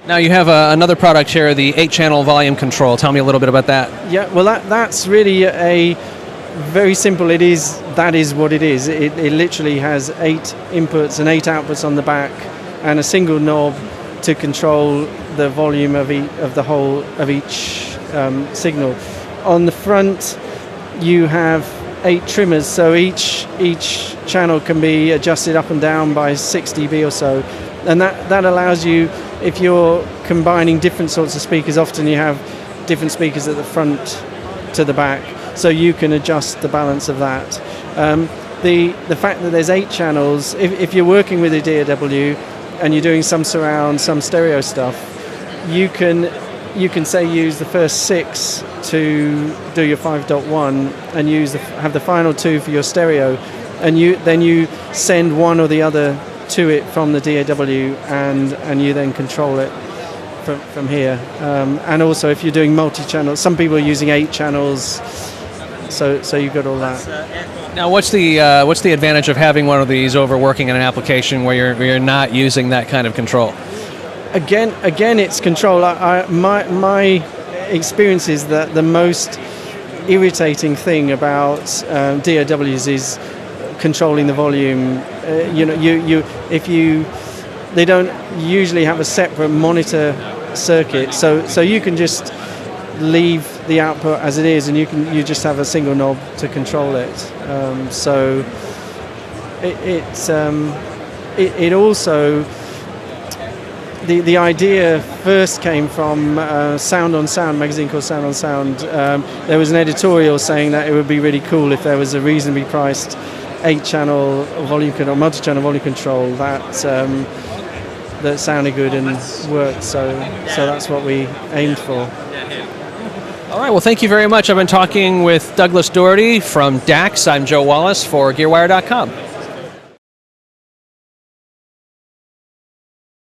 Now you have another product here, the 8-channel volume control. Tell me a little bit about that. Yeah, well that's really a very simple. That is what it is. It literally has 8 inputs and 8 outputs on the back, and a single knob to control the volume of each signal. On the front, you have 8 trimmers, so each channel can be adjusted up and down by 6 dB or so, and that allows you, if you're combining different sorts of speakers, often you have different speakers at the front to the back, so you can adjust the balance of that. The fact that there's 8 channels, if you're working with a DAW and you're doing some surround, some stereo stuff, you can say use the first 6 to do your 5.1 and have the final 2 for your stereo, and then you send one or the other to it from the DAW, and you then control it from here. And also, if you're doing multi-channel, some people are using 8 channels, so you've got all that. Now, what's the advantage of having one of these over working in an application where you're not using that kind of control? Again, it's control. My experience is that the most irritating thing about DAWs is controlling the volume. They don't usually have a separate monitor circuit, so you can just leave the output as it is, and you just have a single knob to control it. So it also, the idea first came from Sound on Sound, magazine called Sound on Sound. There was an editorial saying that it would be really cool if there was a reasonably priced 8-channel volume control, multi-channel volume control that sounded good and worked. So that's what we aimed for. All right. Well, thank you very much. I've been talking with Douglas Doherty from DACS. I'm Joe Wallace for GearWire.com.